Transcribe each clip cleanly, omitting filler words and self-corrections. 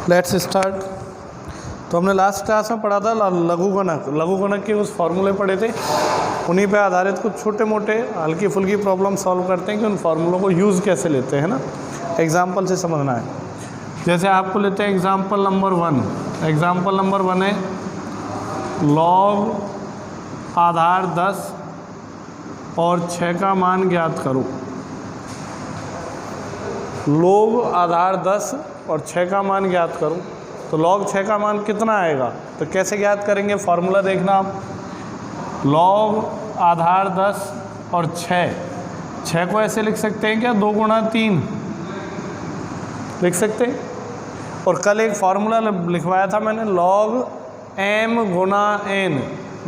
Let's start. तो हमने last class में पढ़ा था लघुगणक के उस फॉर्मूले पढ़े थे, उन्हीं पे आधारित कुछ छोटे मोटे हल्की फुल्की प्रॉब्लम सॉल्व करते हैं कि उन फार्मूलों को यूज़ कैसे लेते हैं ना, एग्जाम्पल से समझना है। जैसे आपको लेते हैं एग्जाम्पल नंबर 1। एग्जाम्पल नंबर 1 है लॉग आधार 10 और 6 का मान ज्ञात करो। लॉग आधार 10 और 6 का मान ज्ञात करो, तो लॉग 6 का मान कितना आएगा, तो कैसे ज्ञात करेंगे, फार्मूला देखना आप। लॉग आधार 10 और 6 को ऐसे लिख सकते हैं क्या, 2 गुणा 3 लिख सकते हैं। और कल एक फार्मूला लिखवाया था मैंने, लॉग m गुणा n,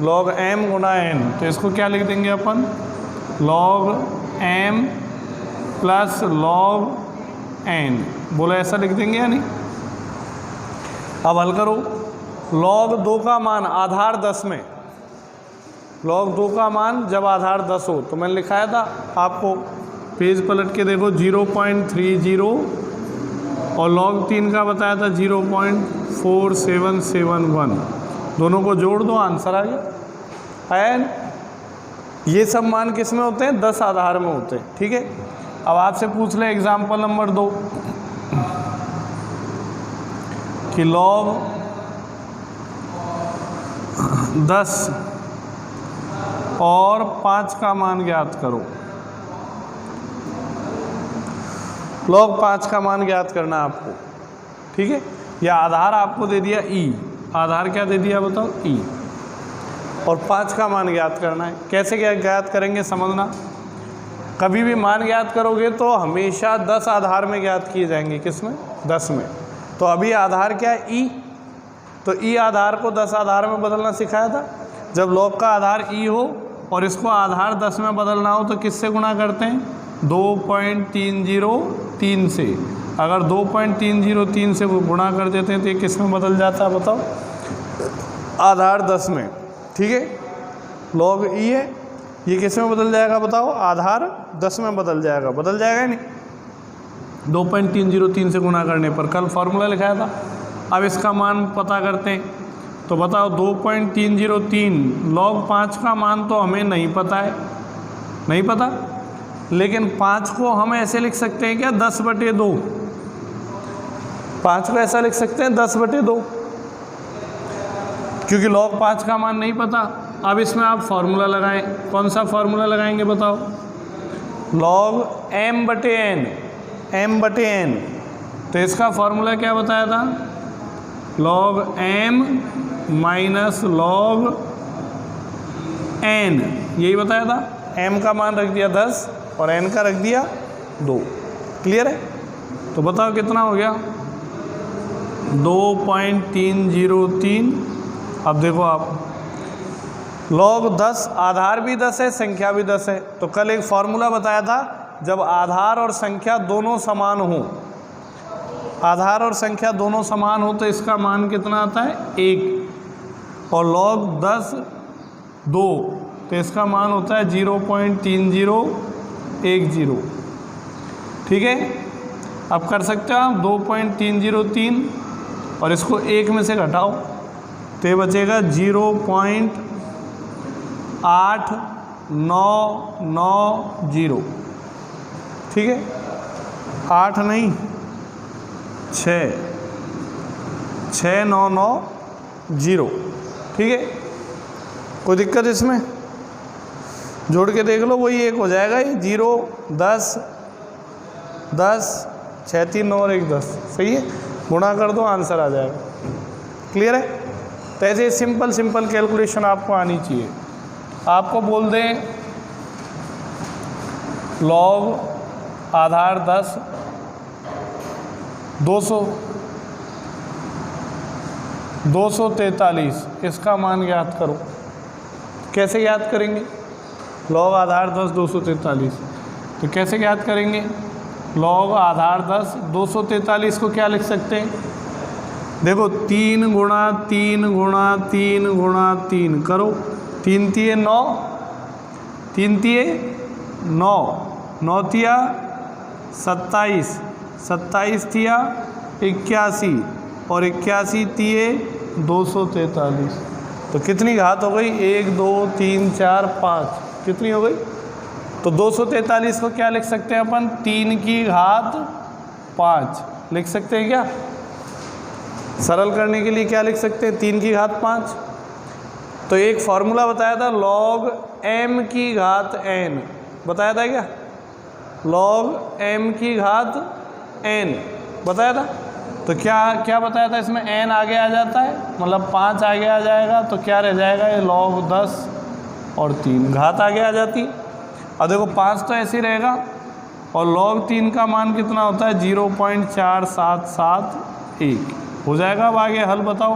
लॉग m गुणा n, तो इसको क्या लिख देंगे अपन, log m plus log n, बोलो ऐसा लिख देंगे या नहीं। अब हल करो। लॉग 2 का मान आधार 10 में, लॉग 2 का मान जब आधार 10 हो, तो मैंने लिखाया था आपको, पेज पलट के देखो 0.30 और लॉग 3 का बताया था 0.4771, दोनों को जोड़ दो आंसर आ गया। एंड ये सब मान किस में होते हैं, 10 आधार में होते हैं, ठीक है। अब आपसे पूछ ले एग्जाम्पल नंबर 2 कि लॉग 10 और 5 का मान ज्ञात करो। लॉग 5 का मान ज्ञात करना है आपको, ठीक है। या आधार आपको दे दिया e, आधार क्या दे दिया बताओ, e, और 5 का मान ज्ञात करना है। कैसे ज्ञात करेंगे समझना। कभी भी मान ज्ञात करोगे तो हमेशा 10 आधार में ज्ञात किए जाएंगे, किसमें, 10 में। तो अभी आधार क्या है, e, तो e आधार को 10 आधार में बदलना सिखाया था। जब लॉग का आधार e हो और इसको आधार 10 में बदलना हो तो किससे गुणा करते हैं, 2.303 से। अगर 2.303 से गुणा कर देते हैं तो ये किस में बदल जाता है बताओ, आधार 10 में, ठीक है। लॉग e है, ये किस में बदल जाएगा बताओ, आधार 10 में बदल जाएगा, बदल जाएगा नहीं 2.303 से गुणा करने पर। कल फॉर्मूला लिखाया था। अब इसका मान पता करते हैं, तो बताओ 2.303, लॉग 5 का मान तो हमें नहीं पता है, नहीं पता, लेकिन 5 को हम ऐसे लिख सकते हैं क्या, 10/2, 5 को ऐसा लिख सकते हैं 10/2, क्योंकि लॉग 5 का मान नहीं पता। अब इसमें आप फार्मूला लगाएं, कौन सा फार्मूला लगाएंगे बताओ, लॉग m/n, m/n, तो इसका फार्मूला क्या बताया था, log m minus log n, यही बताया था। m का मान रख दिया 10 और n का रख दिया 2, क्लियर है। तो बताओ कितना हो गया, 2.303। अब देखो आप, लॉग 10 आधार भी 10 है, संख्या भी 10 है। तो कल एक फॉर्मूला बताया था, जब आधार और संख्या दोनों समान हो, आधार और संख्या दोनों समान हो तो इसका मान कितना आता है, 1, और लॉग 10 2, तो इसका मान होता है 0.3010, ठीक है। अब कर सकते हो आप 2.303 और इसको 1 में से घटाओ तो ये बचेगा 0.8990, ठीक है। 8 नहीं 6990, ठीक है। कोई दिक्कत इसमें, जोड़ के देख लो, वही 1 हो जाएगा, ये 0 10 10 6 3 9 और 1 10, सही है। गुणा कर दो आंसर आ जाएगा, क्लियर है। तो ऐसे सिंपल कैलकुलेशन आपको आनी चाहिए। आपको बोल दें लॉग आधार 10 243, इसका मान ज्ञात करो। कैसे ज्ञात करेंगे, लॉग आधार 10 243, तो कैसे ज्ञात करेंगे, लॉग आधार 10 243 को क्या लिख सकते हैं, देखो 3 गुणा 3 गुणा 3 गुणा 3 करो, 3 तिये 9, 3 तिये 9, 9 तिया 27, 27 थिया 81, और 81 तिये 243। तो कितनी घात हो गई? 1 2 3 4 5। कितनी हो गई? तो 243 को क्या लिख सकते हैं अपन? 3 की घात 5 लिख सकते हैं क्या? सरल करने के लिए क्या लिख सकते हैं? 3 की घात 5। तो एक फॉर्मूला बताया था log m की घात n, बताया था क्या? log m की घात n बताया था। तो क्या बताया था? इसमें n आगे आ जाता है, मतलब 5 आगे आ जाएगा, तो क्या रह जाएगा? ये log 10 और 3 घात आगे आ जाती। और देखो 5 तो ऐसे ही रहेगा, और log 3 का मान कितना होता है? 0.4771 हो जाएगा। अब आगे हल बताओ।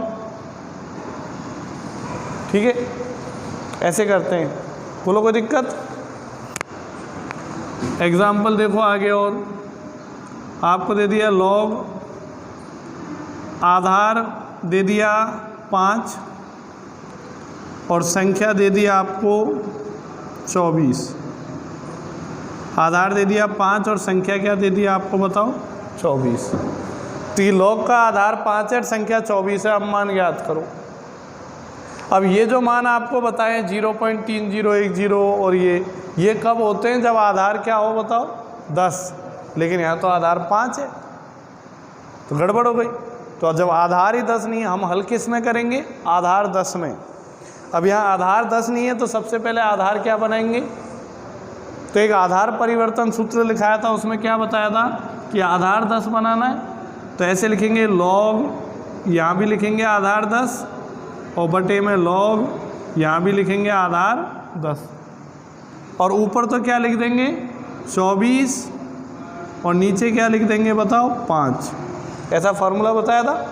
ठीक है, ऐसे करते हैं। बोलो कोई दिक्कत? एग्जाम्पल देखो आगे, और आपको दे दिया log आधार दे दिया 5 और संख्या दे दिया आपको 24। आधार दे दिया 5 और संख्या क्या दे दिया आपको बताओ? 24। तो ये log का आधार 5 है, संख्या 24 है। अब मान ज्ञात करो। अब ये जो मान आपको बताएं 0.3010 और ये कब होते हैं? जब आधार क्या हो बताओ? 10। लेकिन यहाँ तो आधार 5 है, तो गड़बड़ हो गई। तो जब आधार ही 10 नहीं है, हम हल किस में करेंगे? आधार 10 में। अब यहाँ आधार 10 नहीं है, तो सबसे पहले आधार क्या बनाएंगे? तो एक आधार परिवर्तन सूत्र लिखाया था, उसमें क्या बताया था कि आधार 10 बनाना है। तो ऐसे लिखेंगे log, यहाँ भी लिखेंगे आधार 10, और बटे में log, यहाँ भी लिखेंगे आधार 10, और ऊपर तो क्या लिख देंगे? 24, और नीचे क्या लिख देंगे बताओ? 5। ऐसा फॉर्मूला बताया था।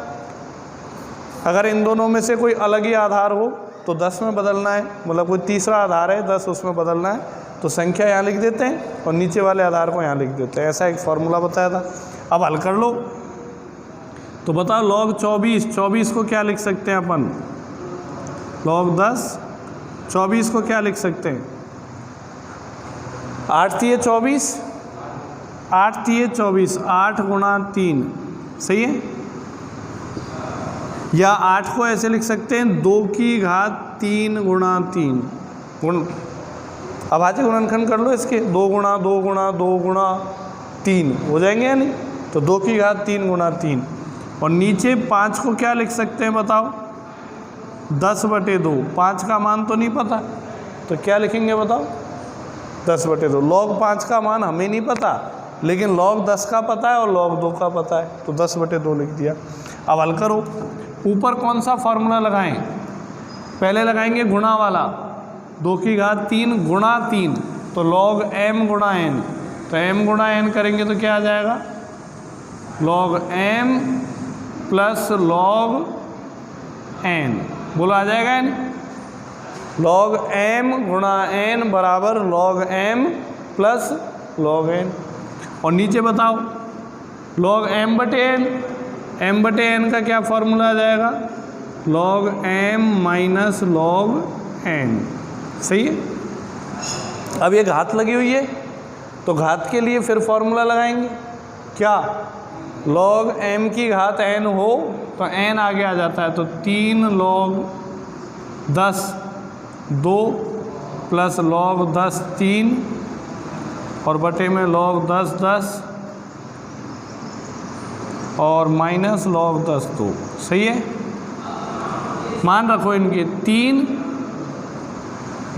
अगर इन दोनों में से कोई अलग ही आधार हो तो 10 में बदलना है, मतलब कोई तीसरा आधार है 10, उसमें बदलना है, तो संख्या यहाँ लिख देते हैं और नीचे वाले आधार को यहाँ लिख देते हैं। ऐसा एक फॉर्मूला बताया था। अब हल कर लो। तो बताओ log 24 को क्या लिख सकते हैं अपन? log 10 24 को क्या लिख सकते हैं? 8 तिये 24, 8 तिये 24, 8 गुणा 3, सही है। या 8 को ऐसे लिख सकते हैं 2 की घात 3 गुणा 3 गुण। अब आज गुणनखंड कर लो इसके, 2 गुणा 2 गुणा 2 गुणा 3 हो जाएंगे या नहीं? तो 2 की घात 3 गुणा 3। और नीचे 5 को क्या लिख सकते हैं बताओ? 10/2। 5 का मान तो नहीं पता, तो क्या लिखेंगे बताओ? 10/2। log 5 का मान हमें नहीं पता, लेकिन log 10 का पता है और log 2 का पता है, तो 10/2 लिख दिया। अब हल करो। ऊपर कौन सा फार्मूला लगाएं? पहले लगाएंगे गुणा वाला, 2 की घात 3 गुणा 3, तो log m गुणा n। तो m गुणा n करेंगे तो क्या आ जाएगा? log m plus log n। बोलो आ जाएगा n? log m गुणा n बराबर log m plus log n। और नीचे बताओ log m/n, m/n का क्या फॉर्मूला आ जाएगा? log m minus log n, सही है। अब ये घात लगी हुई है, तो घात के लिए फिर फॉर्मूला लगाएंगे क्या? log m की घात n हो तो n आगे आ जाता है, तो 3 log 10 2 प्लस log 10 3 और बटे में log 10 10 और माइनस log 10 2, सही है। मान रखो इनके 3,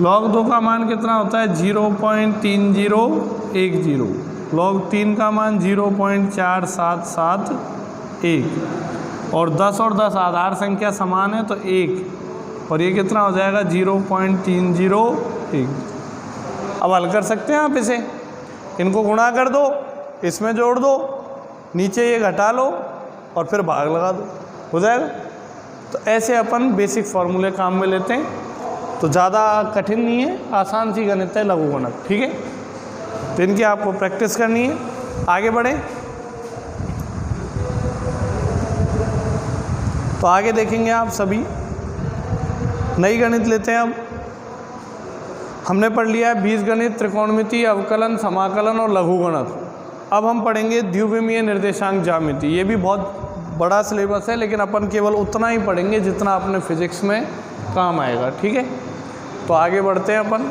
log 2 का मान कितना होता है? 0.3010। log 3 का मान 0.4771 और 10 आधार संख्या समान है तो 1, और ये कितना हो जाएगा? 0.301। अब हल कर सकते हैं आप इसे। इनको गुणा कर दो, इसमें जोड़ दो, नीचे ये घटा लो और फिर भाग लगा दो, हो जाएगा। तो ऐसे अपन बेसिक फार्मूले काम में लेते हैं, तो ज़्यादा कठिन नहीं है, आसान सी गणित है, लघु गणक, ठीक है। तो इनकी आपको प्रैक्टिस करनी है। आगे बढ़ें तो आगे देखेंगे आप सभी नई गणित लेते हैं। अब हमने पढ़ लिया है बीजगणित, त्रिकोणमिति, अवकलन, समाकलन और लघु गणक। अब हम पढ़ेंगे द्विविमीय निर्देशांक ज्यामिति। ये भी बहुत बड़ा सिलेबस है, लेकिन अपन केवल उतना ही पढ़ेंगे जितना अपने फिजिक्स में काम आएगा। ठीक है, तो आगे बढ़ते हैं अपन।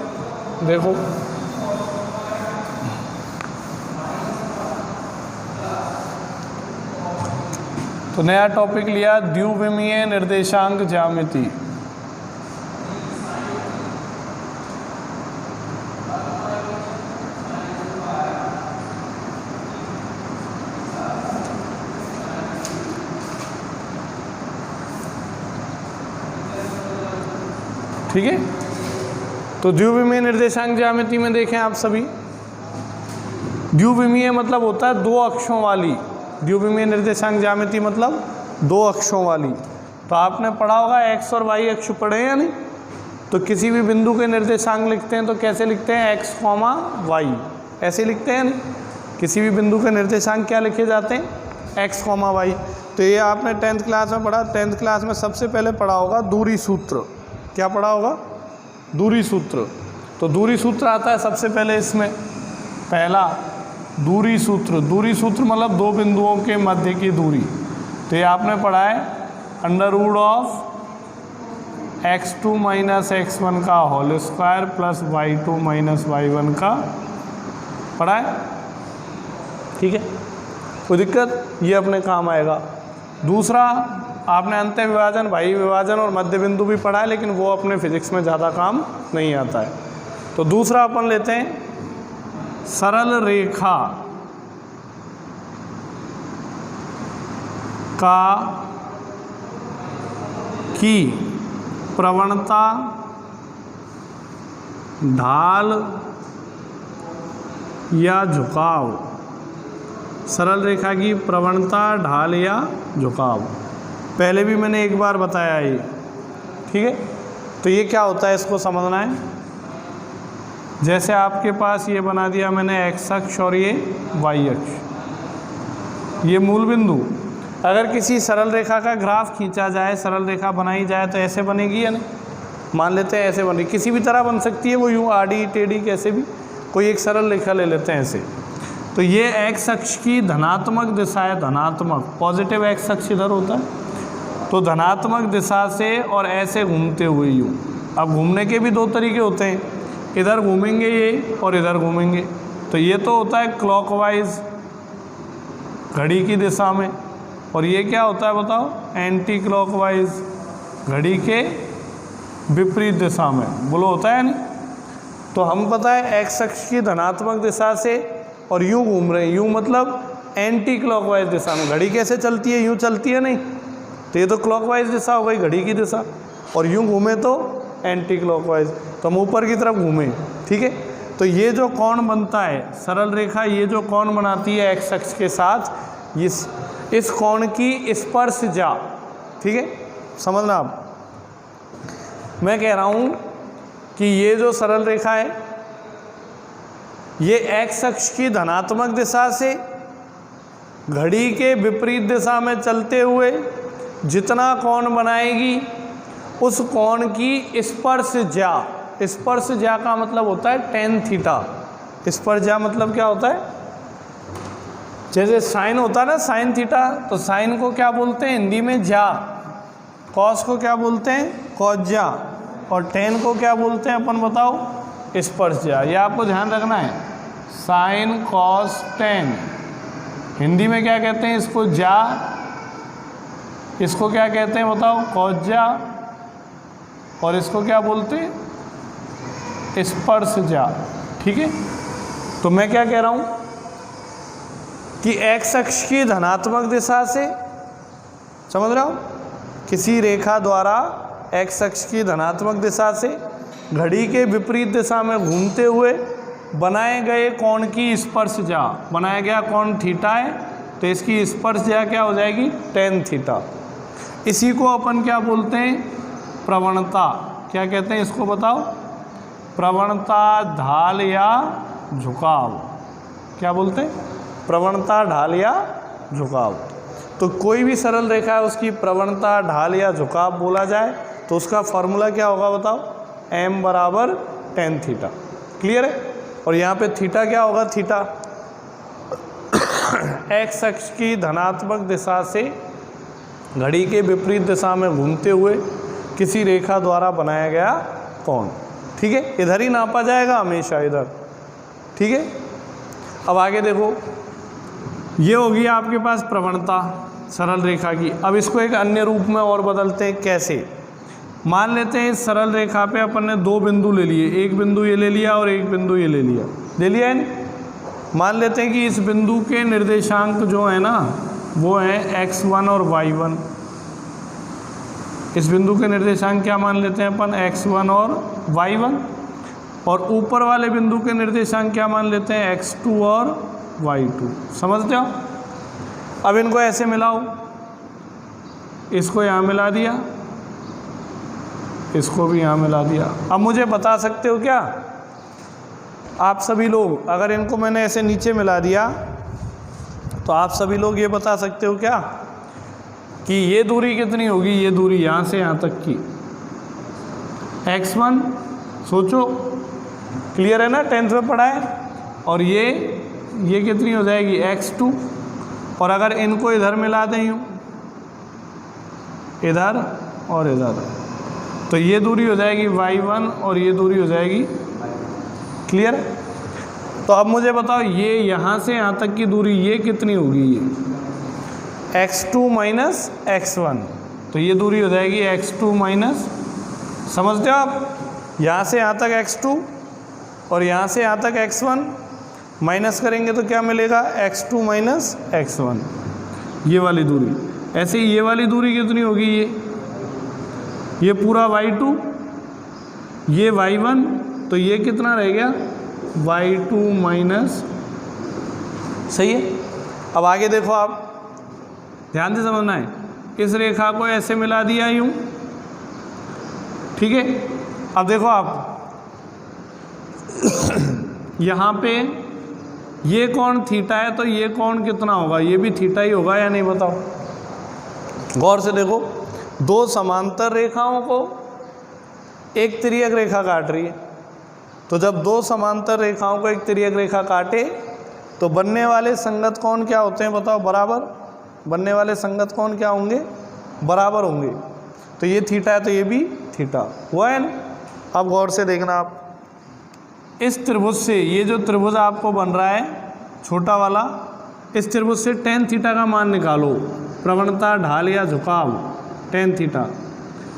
देखो तो नया टॉपिक लिया, द्विविमीय निर्देशांक ज्यामिति। ठीक है, तो द्विविमीय निर्देशांक ज्यामिति में देखें आप सभी, द्विविमीय मतलब होता है दो अक्षों वाली। द्विविमीय निर्देशांक ज्यामिति मतलब दो अक्षों वाली। तो आपने पढ़ा होगा एक्स और वाई अक्ष पढ़े हैं या नहीं? तो किसी भी बिंदु के निर्देशांक लिखते हैं तो कैसे लिखते हैं? एक्स कॉमा वाई, ऐसे लिखते हैं नहीं? किसी भी बिंदु के निर्देशांक क्या लिखे जाते हैं? X comma Y. तो ये आपने 10th क्लास में पढ़ा। 10th क्लास में सबसे पहले पढ़ा होगा दूरी सूत्र। क्या पढ़ा होगा? दूरी सूत्र। तो दूरी सूत्र आता है सबसे पहले इसमें, पहला दूरी सूत्र। दूरी सूत्र मतलब दो बिंदुओं के मध्य की दूरी। तो ये आपने पढ़ा है under root of x2 minus x1 का whole square plus y2 minus y1 का पढ़ा है। ठीक है, कोई दिक्कत? ये अपने काम आएगा। दूसरा आपने अंत्य विभाजन, बाह्य विभाजन और मध्य बिंदु भी पढ़ा है, लेकिन वो अपने फिजिक्स में ज़्यादा काम नहीं आता है। तो दूसरा अपन लेते हैं सरल रेखा की प्रवणता ढाल या झुकाव। सरल रेखा की प्रवणता ढाल या झुकाव, पहले भी मैंने एक बार बताया ये। ठीक है, तो ये क्या होता है इसको समझना है। जैसे आपके पास ये बना दिया मैंने एक्स अक्ष और ये वाई अक्ष, ये मूल बिंदु। अगर किसी सरल रेखा का ग्राफ खींचा जाए, सरल रेखा बनाई जाए तो ऐसे बनेगी या नहीं? मान लेते हैं ऐसे बनेगी, किसी भी तरह बन सकती है वो, यूँ आड़ी टेढ़ी कैसे भी, कोई एक सरल रेखा ले लेते हैं ऐसे। तो ये एक्स अक्ष की धनात्मक दिशा है, धनात्मक, पॉजिटिव एक्स अक्ष इधर होता है, तो धनात्मक दिशा से और ऐसे घूमते हुए यूँ। अब घूमने के भी दो तरीके होते हैं, इधर घूमेंगे ये और इधर घूमेंगे। तो ये तो होता है क्लॉकवाइज घड़ी की दिशा में, और ये क्या होता है बताओ? एंटी क्लॉकवाइज घड़ी के विपरीत दिशा में। बोलो होता है नहीं? तो हम पता है एक्स अक्ष की धनात्मक दिशा से और यूँ घूम रहे हैं, यूँ मतलब एंटी क्लॉकवाइज दिशा में। घड़ी कैसे चलती है? यूँ चलती है नहीं? तो ये तो क्लॉकवाइज दिशा हो गई घड़ी की दिशा, और यूँ घूमे तो एंटी क्लॉकवाइज, तो हम ऊपर की तरफ घूमें। ठीक है, तो ये जो कोण बनता है सरल रेखा, ये जो कोण बनाती है एक्स अक्ष के साथ, इस कोण की स्पर्शजा। ठीक है, समझना आप, मैं कह रहा हूँ कि ये जो सरल रेखा है ये एक्स अक्ष की धनात्मक दिशा से घड़ी के विपरीत दिशा में चलते हुए जितना कोण बनाएगी, उस कोण की स्पर्शजा। स्पर्शजा का मतलब होता है टेन थीटा। स्पर्शजा मतलब क्या होता है? जैसे साइन होता है ना, साइन थीटा, तो साइन को क्या बोलते हैं हिंदी में? जा। कॉस को क्या बोलते हैं? कॉस-जा। और टेन को क्या बोलते हैं अपन बताओ? स्पर्शजा। ये आपको ध्यान रखना है, साइन कॉस टेन। हिंदी में क्या कहते हैं इसको? जा। इसको क्या कहते हैं बताओ? कॉस-जा। और इसको क्या बोलते हैं? स्पर्शजा। ठीक है, तो मैं क्या कह रहा हूँ कि एक्स अक्ष की धनात्मक दिशा से, समझ रहे हो, किसी रेखा द्वारा एक्स अक्ष की धनात्मक दिशा से घड़ी के विपरीत दिशा में घूमते हुए बनाए गए कोण की स्पर्शजा। बनाया गया कोण थीटा है, तो इसकी स्पर्शजा क्या हो जाएगी? Tan theta. इसी को अपन क्या बोलते हैं? प्रवणता। क्या कहते हैं इसको बताओ? प्रवणता ढाल या झुकाव। क्या बोलते हैं? प्रवणता ढाल या झुकाव। तो कोई भी सरल रेखा है उसकी प्रवणता ढाल या झुकाव बोला जाए तो उसका फॉर्मूला क्या होगा बताओ? m बराबर टेन थीटा। क्लियर है? और यहाँ पे थीटा क्या होगा? थीटा एक्स अक्ष की धनात्मक दिशा से घड़ी के विपरीत दिशा में घूमते हुए किसी रेखा द्वारा बनाया गया कोण। ठीक है, इधर ही नापा जाएगा हमेशा, इधर। ठीक है, अब आगे देखो, ये होगी आपके पास प्रवणता सरल रेखा की। अब इसको एक अन्य रूप में और बदलते हैं। कैसे? मान लेते हैं इस सरल रेखा पे अपन ने दो बिंदु ले लिए, एक बिंदु ये ले लिया और एक बिंदु ये ले लिया है नहीं। मान लेते हैं कि इस बिंदु के निर्देशांक जो है ना वो है x1 और y1। इस बिंदु के निर्देशांक क्या मान लेते हैं अपन? x1 और y1। और ऊपर वाले बिंदु के निर्देशांक क्या मान लेते हैं? x2 और y2। समझते हो? अब इनको ऐसे मिलाओ, इसको यहाँ मिला दिया, इसको भी यहाँ मिला दिया। अब मुझे बता सकते हो क्या आप सभी लोग, अगर इनको मैंने ऐसे नीचे मिला दिया तो आप सभी लोग ये बता सकते हो क्या कि ये दूरी कितनी होगी? ये दूरी यहाँ से यहाँ तक की x1, सोचो, क्लियर है ना, 10th में पढ़ा है। और ये कितनी हो जाएगी? x2। और अगर इनको इधर मिला दें यूँ, इधर और इधर, तो ये दूरी हो जाएगी y1 और ये दूरी हो जाएगी, क्लियर है? तो अब मुझे बताओ ये यहाँ से यहाँ तक की दूरी ये कितनी होगी? ये x2 माइनस x1, तो ये दूरी हो जाएगी x2 माइनस, समझते हो आप? यहाँ से यहाँ तक x2 और यहाँ से यहाँ तक x1 माइनस करेंगे तो क्या मिलेगा? x2 माइनस x1, ये वाली दूरी। ऐसे ही ये वाली दूरी कितनी होगी? ये पूरा y2, ये y1, तो ये कितना रह गया? y2 माइनस, सही है। अब आगे देखो, आप ध्यान से समझना है। इस रेखा को ऐसे मिला दिया यूं, ठीक है। अब देखो आप यहाँ पे ये कोण थीटा है, तो ये कोण कितना होगा? ये भी थीटा ही होगा या नहीं, बताओ? गौर से देखो, दो समांतर रेखाओं को एक तिर्यक रेखा काट रही है। तो जब दो समांतर रेखाओं को एक तिर्यक रेखा काटे तो बनने वाले संगत कोण क्या होते हैं, बताओ? बराबर। बनने वाले संगत कोण क्या होंगे? बराबर होंगे। तो ये थीटा है तो ये भी थीटा हुआ है ना। अब गौर से देखना, आप इस त्रिभुज से, ये जो त्रिभुज आपको बन रहा है छोटा वाला, इस त्रिभुज से tan थीटा का मान निकालो। प्रवणता, ढाल या झुकाव, tan थीटा,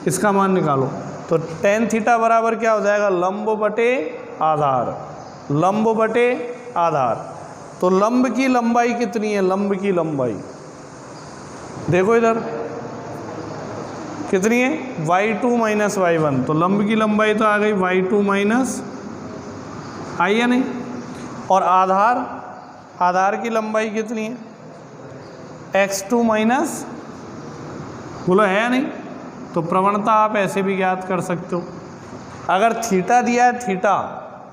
इसका मान निकालो। तो tan थीटा बराबर क्या हो जाएगा? लंब बटे आधार, लंब बटे आधार। तो लंब की लंबाई कितनी है? लंब की लंबाई देखो इधर कितनी है? y2 minus y1। तो लंब की लंबाई तो आ गई y2 माइनस, आई या नहीं? और आधार, आधार की लंबाई कितनी है? x2 माइनस, बोलो है या नहीं? तो प्रवणता आप ऐसे भी ज्ञात कर सकते हो। अगर थीटा दिया है थीटा,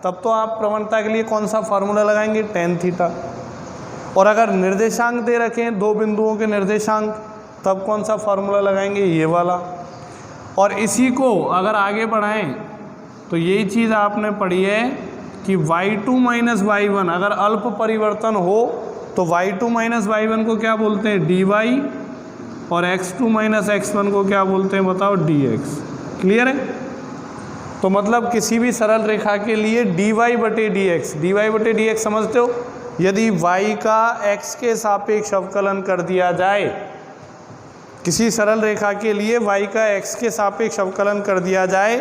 तब तो आप प्रवणता के लिए कौन सा फार्मूला लगाएंगे? tan theta. और अगर निर्देशांक दे रखे हैं दो बिंदुओं के निर्देशांक, तब कौन सा फार्मूला लगाएंगे? ये वाला। और इसी को अगर आगे बढ़ाएं तो यही चीज़ आपने पढ़ी है कि y2 माइनस y1 अगर अल्प परिवर्तन हो तो y2 माइनस y1 को क्या बोलते हैं? dy। और x2 माइनस x1 को क्या बोलते हैं, बताओ? dx। क्लियर है? तो मतलब किसी भी सरल रेखा के लिए dy बटे dx, dy बटे dx समझते हो? यदि y का x के सापेक्ष अवकलन कर दिया जाए, किसी सरल रेखा के लिए y का x के सापेक्ष अवकलन कर दिया जाए,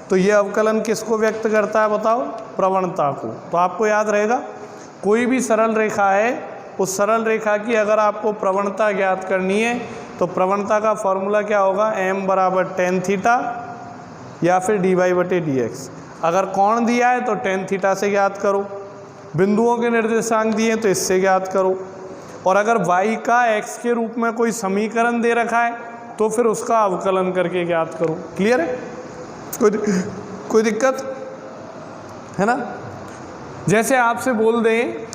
तो ये अवकलन किसको व्यक्त करता है, बताओ? प्रवणता को। तो आपको याद रहेगा, कोई भी सरल रेखा है, उस सरल रेखा की अगर आपको प्रवणता ज्ञात करनी है तो प्रवणता का फॉर्मूला क्या होगा? m बराबर tan थीटा या फिर dy बटे dx। अगर कोण दिया है तो tan थीटा से ज्ञात करो, बिंदुओं के निर्देशांक दिए तो इससे ज्ञात करो, और अगर y का x के रूप में कोई समीकरण दे रखा है तो फिर उसका अवकलन करके ज्ञात करो। क्लियर है? कोई दिक्कत है ना? जैसे आपसे बोल दें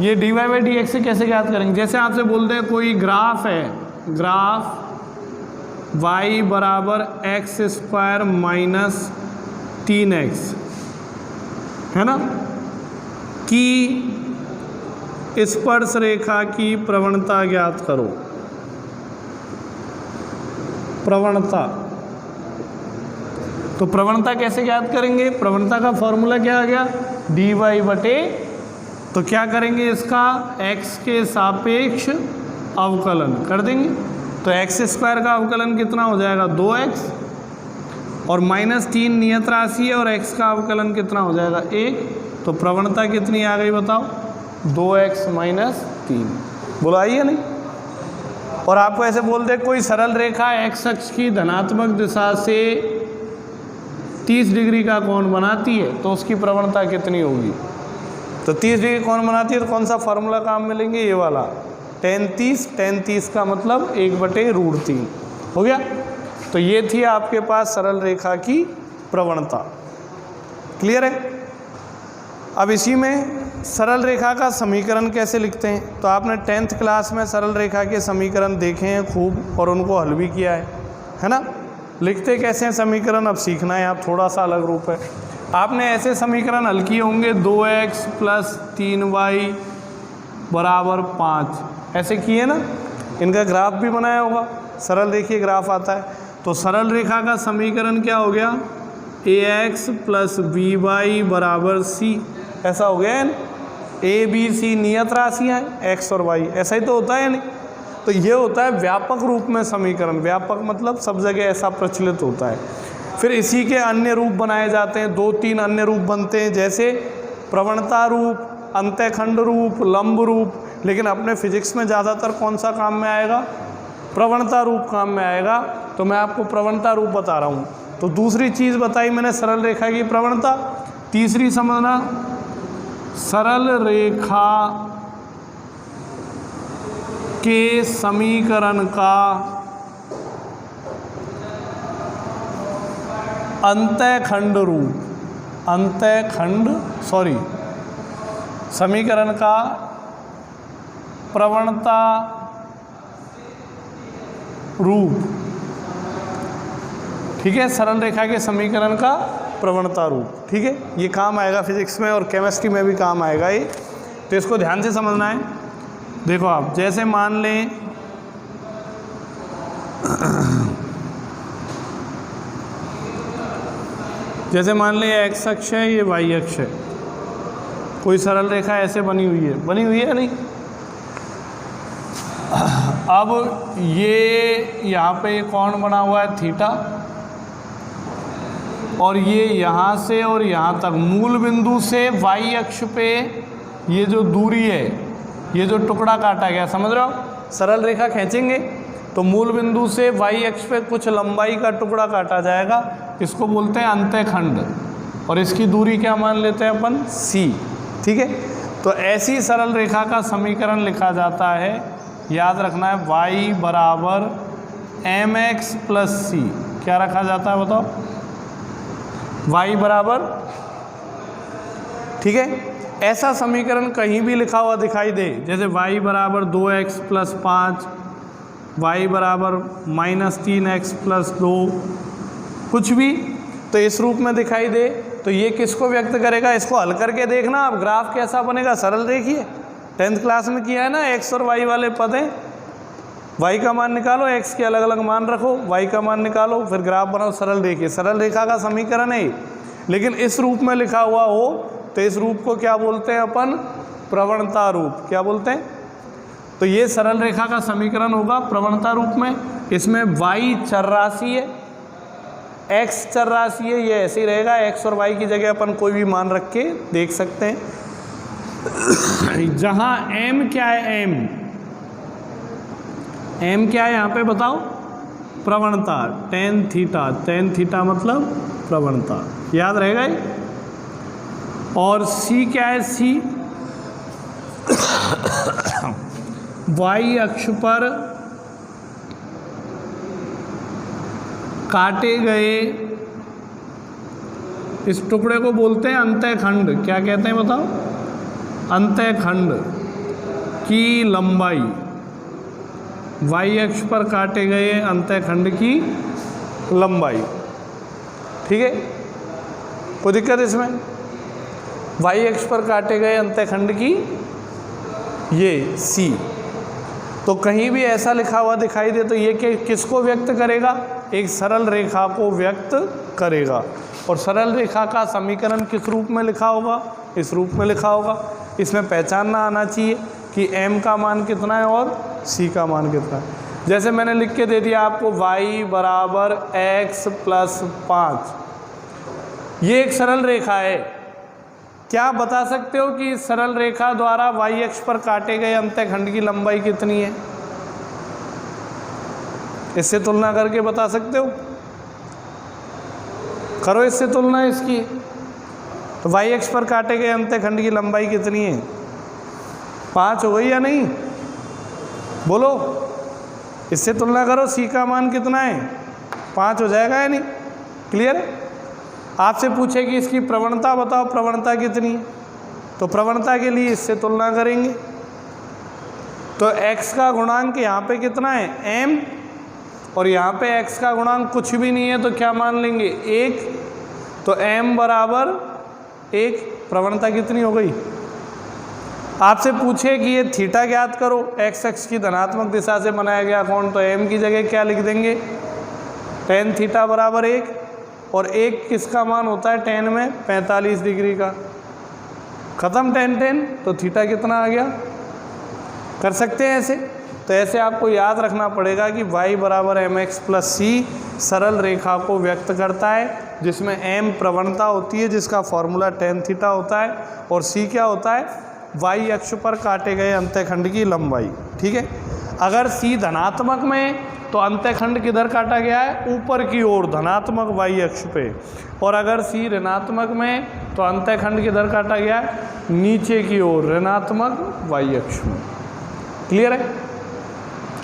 ये dy बाई dx से कैसे ज्ञात करेंगे? जैसे आपसे बोल दें कोई ग्राफ है, ग्राफ y बराबर एक्स स्क्वायर माइनस 3x है ना, कि स्पर्श रेखा की प्रवणता ज्ञात करो। प्रवणता। तो प्रवणता कैसे ज्ञात करेंगे? प्रवणता का फॉर्मूला क्या आ गया? dy बटे, तो क्या करेंगे इसका x के सापेक्ष अवकलन कर देंगे। तो x स्क्वायर का अवकलन कितना हो जाएगा? 2x, और -3 नियत राशि है और x का अवकलन कितना हो जाएगा? 1। तो प्रवणता कितनी आ गई बताओ? 2x - 3। बोलो आई है नहीं? और आपको ऐसे बोल दे कोई सरल रेखा x अक्ष की धनात्मक दिशा से 30 डिग्री का कोण बनाती है, तो उसकी प्रवणता कितनी होगी? तो 30 डिग्री कोण बनाती है तो कौन सा फार्मूला काम मिलेंगे? ये वाला tan 30 का मतलब 1/√3 हो गया। तो ये थी आपके पास सरल रेखा की प्रवणता। क्लियर है? अब इसी में सरल रेखा का समीकरण कैसे लिखते हैं? तो आपने 10th क्लास में सरल रेखा के समीकरण देखे हैं खूब और उनको हल भी किया है ना? लिखते कैसे हैं समीकरण अब सीखना है, आप थोड़ा सा अलग रूप है। आपने ऐसे समीकरण हल किए होंगे 2x + 3y = 5, ऐसे किए ना? इनका ग्राफ भी बनाया होगा, सरल रेखीय ग्राफ आता है। तो सरल रेखा का समीकरण क्या हो गया? ax + by = c, ऐसा हो गया है ना? a b c नियत राशियाँ हैं x और y, ऐसा ही तो होता है नहीं? तो ये होता है व्यापक रूप में समीकरण। व्यापक मतलब सब जगह ऐसा प्रचलित होता है। फिर इसी के अन्य रूप बनाए जाते हैं, 2-3 अन्य रूप बनते हैं, जैसे प्रवणता रूप, अंतःखंड रूप, लंब रूप। लेकिन अपने फिजिक्स में ज़्यादातर कौन सा काम में आएगा? प्रवणता रूप काम में आएगा। तो मैं आपको प्रवणता रूप बता रहा हूँ। तो दूसरी चीज़ बताई मैंने सरल रेखा की प्रवणता। तीसरी समझना, सरल रेखा के समीकरण का अंतःखंड रूप, समीकरण का प्रवणता रूप। ठीक है, सरल रेखा के समीकरण का प्रवणता रूप। ठीक है, ये काम आएगा फिजिक्स में और केमिस्ट्री में भी काम आएगा ये, तो इसको ध्यान से समझना है। देखो आप, जैसे मान लें x अक्ष है, ये y अक्ष है, कोई सरल रेखा ऐसे बनी हुई है नहीं? अब ये यहाँ पे कोण बना हुआ है थीटा, और ये यहाँ से और यहाँ तक मूल बिंदु से y अक्ष पे ये जो दूरी है, ये जो टुकड़ा काटा गया, समझ रहे हो? सरल रेखा खींचेंगे तो मूल बिंदु से y अक्ष पे कुछ लंबाई का टुकड़ा काटा जाएगा, इसको बोलते हैं अंतःखंड, और इसकी दूरी क्या मान लेते हैं अपन? c। ठीक है, तो ऐसी सरल रेखा का समीकरण लिखा जाता है, याद रखना है, y = mx + c। क्या रखा जाता है बताओ? y बराबर, ठीक है, ऐसा समीकरण कहीं भी लिखा हुआ दिखाई दे, जैसे y = 2x + 5, y = -3x + 2, कुछ भी तो इस रूप में दिखाई दे, तो ये किसको व्यक्त करेगा? इसको हल करके देखना आप, ग्राफ कैसा बनेगा? सरल रेखीय 10th क्लास में किया है ना, x और y वाले पद हैं, y का मान निकालो, x के अलग अलग मान रखो, y का मान निकालो, फिर ग्राफ बनाओ सरल रेखीय। सरल रेखा का समीकरण है, लेकिन इस रूप में लिखा हुआ हो तो इस रूप को क्या बोलते हैं अपन? प्रवणता रूप। क्या बोलते हैं? तो ये सरल रेखा का समीकरण होगा प्रवणता रूप में। इसमें y चर राशि है, x चर राशि है, ये ऐसे ही रहेगा, x और y की जगह अपन कोई भी मान रख के देख सकते हैं। जहाँ m क्या है? m क्या है यहाँ पे बताओ? प्रवणता, tan थीटा मतलब प्रवणता, याद रहेगा ये। और c क्या है? c y अक्ष पर काटे गए इस टुकड़े को बोलते हैं अंतःखंड। क्या कहते हैं बताओ? अंतःखंड की लंबाई, y अक्ष पर काटे गए अंतःखंड की लंबाई। ठीक है, कोई दिक्कत इसमें? y अक्ष पर काटे गए अंतःखंड की ये c। तो कहीं भी ऐसा लिखा हुआ दिखाई दे तो ये किसको व्यक्त करेगा? एक सरल रेखा को व्यक्त करेगा। और सरल रेखा का समीकरण किस रूप में लिखा होगा? इस रूप में लिखा होगा। इसमें पहचानना आना चाहिए कि m का मान कितना है और c का मान कितना है। जैसे मैंने लिख के दे दिया आपको y बराबर x प्लस 5, ये एक सरल रेखा है। क्या आप बता सकते हो कि इस सरल रेखा द्वारा y अक्ष पर काटे गए अंतःखंड की लंबाई कितनी है? इससे तुलना करके बता सकते हो? करो इससे तुलना इसकी। तो y अक्ष पर काटे गए अंतःखंड की लंबाई कितनी है? 5 हो गई या नहीं? बोलो, इससे तुलना करो, c का मान कितना है? 5 हो जाएगा या नहीं? क्लियर है? आपसे पूछे कि इसकी प्रवणता बताओ, प्रवणता कितनी है? तो प्रवणता के लिए इससे तुलना करेंगे। तो x का गुणांक यहाँ पे कितना है? m, और यहाँ पे x का गुणांक कुछ भी नहीं है तो क्या मान लेंगे? 1। तो m बराबर 1। प्रवणता कितनी हो गई? आपसे पूछे कि ये थीटा ज्ञात करो, x अक्ष की धनात्मक दिशा से बनाया गया कोण, तो m की जगह क्या लिख देंगे? tan थीटा बराबर 1। और 1 किसका मान होता है tan में? 45 डिग्री का। ख़त्म tan। तो थीटा कितना आ गया? कर सकते हैं ऐसे। तो ऐसे आपको याद रखना पड़ेगा कि y बराबर mx प्लस c सरल रेखा को व्यक्त करता है, जिसमें m प्रवणता होती है जिसका फॉर्मूला tan थीटा होता है, और c क्या होता है? y अक्ष पर काटे गए अंतःखंड की लंबाई। ठीक है। अगर c धनात्मक में तो अंतःखंड किधर काटा गया है? ऊपर की ओर, धनात्मक y अक्ष पे। और अगर c ऋणात्मक में तो अंतःखंड किधर काटा गया है? नीचे की ओर, ऋणात्मक y अक्ष में। क्लियर है?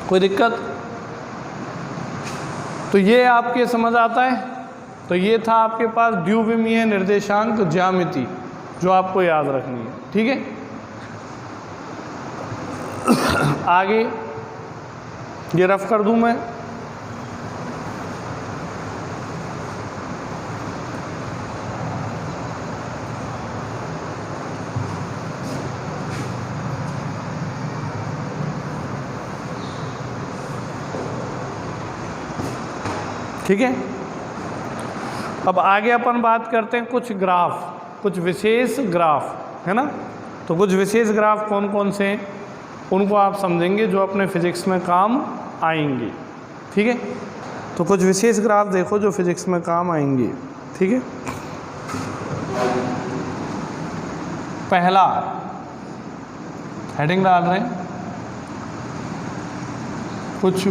कोई दिक्कत? तो ये आपके समझ आता है। तो ये था आपके पास द्विविमीय निर्देशांक ज्यामिति जो आपको याद रखनी है। ठीक है। आगे ये रफ कर दूं मैं। ठीक है। अब आगे अपन बात करते हैं कुछ ग्राफ, कुछ विशेष ग्राफ, है ना। तो कुछ विशेष ग्राफ कौन कौन से हैं उनको आप समझेंगे जो अपने फिजिक्स में काम आएंगे। ठीक है। तो कुछ विशेष ग्राफ देखो जो फिजिक्स में काम आएंगे। ठीक है। पहला हेडिंग डाल रहे हैं, कुछ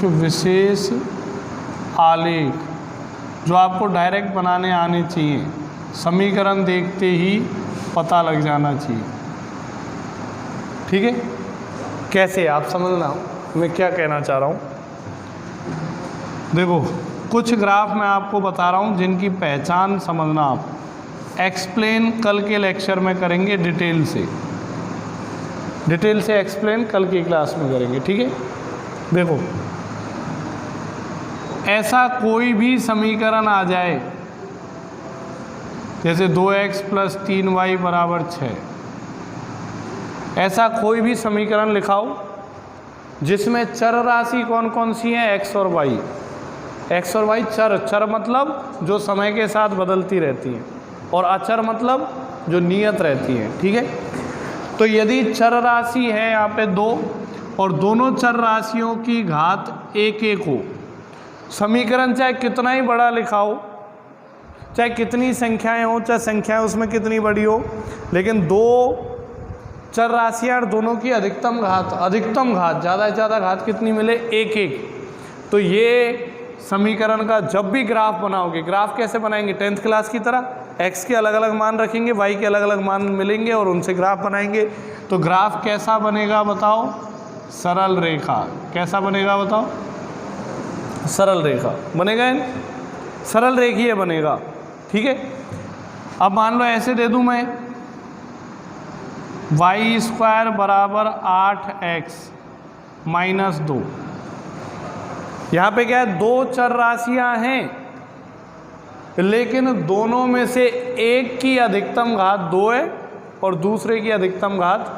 विशेष आलेख जो आपको डायरेक्ट बनाने आने चाहिए, समीकरण देखते ही पता लग जाना चाहिए। ठीक है। कैसे आप समझना मैं क्या कहना चाह रहा हूँ। देखो कुछ ग्राफ मैं आपको बता रहा हूँ जिनकी पहचान समझना आप। एक्सप्लेन कल के लेक्चर में करेंगे, डिटेल से एक्सप्लेन कल की क्लास में करेंगे। ठीक है। देखो ऐसा कोई भी समीकरण आ जाए, जैसे 2x प्लस 3y बराबर 6, ऐसा कोई भी समीकरण लिखाओ जिसमें चर राशि कौन कौन सी हैं? x और y। x और y चर मतलब जो समय के साथ बदलती रहती हैं, और अचर मतलब जो नियत रहती हैं। ठीक है। तो यदि चर राशि है यहाँ पे 2 और दोनों चर राशियों की घात 1 हो, समीकरण चाहे कितना ही बड़ा लिखा हो, चाहे कितनी संख्याएं हो, चाहे संख्याएं उसमें कितनी बड़ी हो, लेकिन 2 चर राशियाँ और दोनों की अधिकतम घात ज़्यादा से ज़्यादा घात कितनी मिले? 1। तो ये समीकरण का जब भी ग्राफ बनाओगे, ग्राफ कैसे बनाएंगे? 10th क्लास की तरह x के अलग अलग मान रखेंगे, y के अलग अलग मान मिलेंगे और उनसे ग्राफ बनाएंगे। तो ग्राफ कैसा बनेगा बताओ? सरल रेखा। कैसा बनेगा बताओ? सरल रेखा बनेगा, सरल रेखीय बनेगा। ठीक है। अब मान लो ऐसे दे दूं मैं, y² बराबर 8x माइनस 2। यहाँ पे क्या है? 2 चर राशियाँ हैं, लेकिन दोनों में से एक की अधिकतम घात 2 है और दूसरे की अधिकतम घात।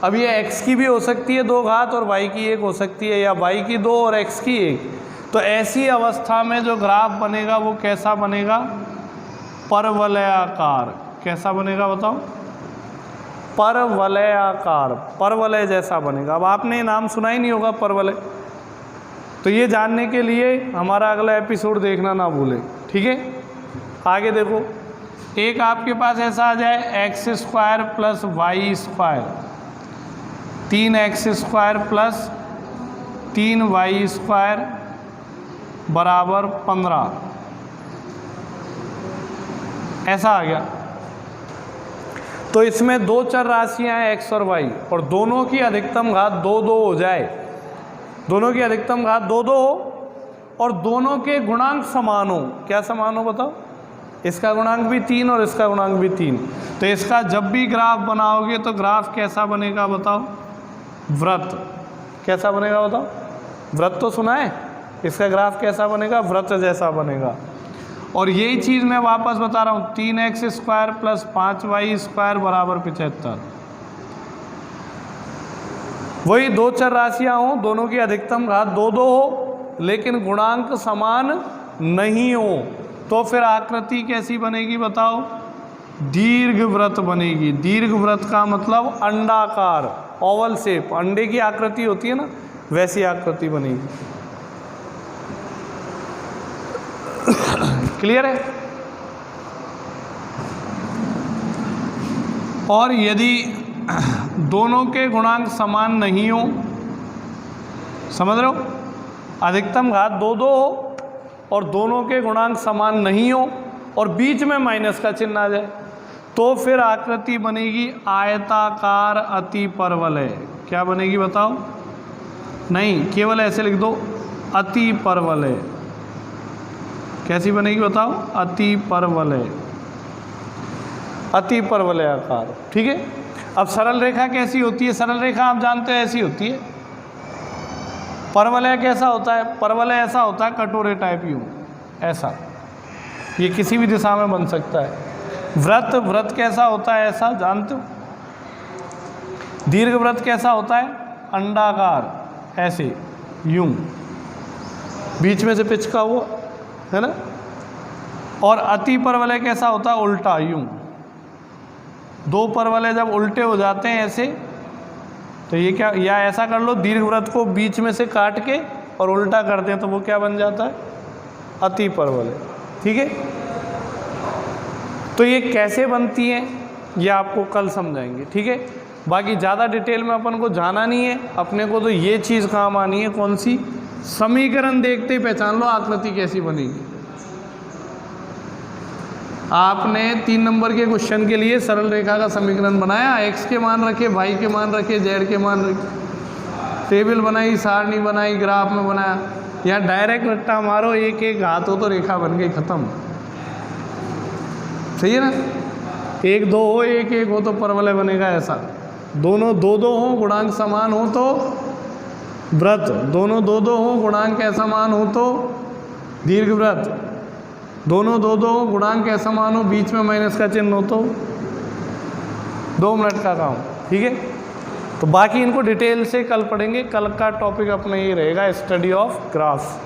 अब ये x की भी हो सकती है 2 घात और y की 1 हो सकती है, या y की 2 और x की 1। तो ऐसी अवस्था में जो ग्राफ बनेगा वो कैसा बनेगा? परवलयाकार। कैसा बनेगा बताओ? परवलयाकार, परवलय जैसा बनेगा। अब आपने ये नाम सुना ही नहीं होगा परवलय, तो ये जानने के लिए हमारा अगला एपिसोड देखना ना भूलें, ठीक है। आगे देखो, एक आपके पास ऐसा आ जाए x² + y², 3x² + 3y² बराबर 15, ऐसा आ गया। तो इसमें 2 चर राशियां हैं x और y, और दोनों की अधिकतम घात 2-2 हो जाए, दोनों की अधिकतम घात 2-2 हो और दोनों के गुणांक समान हो। क्या समान हो बताओ? इसका गुणांक भी 3 और इसका गुणांक भी 3। तो इसका जब भी ग्राफ बनाओगे तो ग्राफ कैसा बनेगा बताओ? वृत्त। कैसा बनेगा बताओ? वृत्त तो सुना है, इसका ग्राफ कैसा बनेगा? वृत्त जैसा बनेगा। और यही चीज़ मैं वापस बता रहा हूँ, 3x² + 5y² बराबर 75। वही 2 चर राशियाँ हों, दोनों की अधिकतम घात 2-2 हो, लेकिन गुणांक समान नहीं हो, तो फिर आकृति कैसी बनेगी बताओ? दीर्घवृत्त बनेगी। दीर्घवृत्त का मतलब अंडाकार, ओवल शेप, अंडे की आकृति होती है ना, वैसी आकृति बनेगी। क्लियर है? और यदि दोनों के गुणांक समान नहीं हो, समझ रहे हो, अधिकतम घात 2-2 हो और दोनों के गुणांक समान नहीं हो और बीच में माइनस का चिन्ह आ जाए, तो फिर आकृति बनेगी आयताकार अतिपरवलय। क्या बनेगी बताओ? नहीं, केवल ऐसे लिख दो, अतिपरवलय। कैसी बनेगी बताओ? अतिपरवलय, अतिपरवलयाकार, ठीक है। अब सरल रेखा कैसी होती है? सरल रेखा आप जानते हो ऐसी होती है। परवलय कैसा होता है? परवलय ऐसा होता है, कटोरे टाइप, यूं ऐसा, ये किसी भी दिशा में बन सकता है। वृत्त, वृत्त कैसा होता है? ऐसा, जानते हो। दीर्घवृत्त कैसा होता है? अंडाकार, ऐसे, यूं, बीच में से पिचका हुआ, है ना। और अति परवलय कैसा होता है? उल्टा, यूं। 2 परवलय जब उल्टे हो जाते हैं ऐसे, तो ये क्या, या ऐसा कर लो, दीर्घवृत्त को बीच में से काट के और उल्टा कर दें तो वो क्या बन जाता है? अति परवलय, ठीक है। तो ये कैसे बनती हैं ये आपको कल समझाएंगे, ठीक है। बाकी ज़्यादा डिटेल में अपन को जाना नहीं है, अपने को तो ये चीज़ काम आनी है, कौन सी? समीकरण देखते ही पहचान लो आकृति कैसी बनेगी। आपने 3 नंबर के क्वेश्चन के लिए सरल रेखा का समीकरण बनाया, x के मान रखे, y के मान रखे, z के मान रखे, टेबल बनाई, सारणी बनाई, ग्राफ में बनाया, या डायरेक्ट रट्टा मारो, एक एक हाथ हो तो रेखा बन गई, खत्म। सही है ना? 1-2 हो, 1-1 हो तो परवलय बनेगा ऐसा। दोनों 2-2 हो, गुणांक समान हो तो वृत्त। दोनों 2-2 हो, गुणांक असमान हो तो दीर्घवृत्त। दोनों 2-2 हो, गुणांक असमान हो, बीच में माइनस का चिन्ह हो तो 2 मिनट का काम, ठीक है। तो बाकी इनको डिटेल से कल पढ़ेंगे। कल का टॉपिक अपना ये रहेगा, स्टडी ऑफ ग्राफ।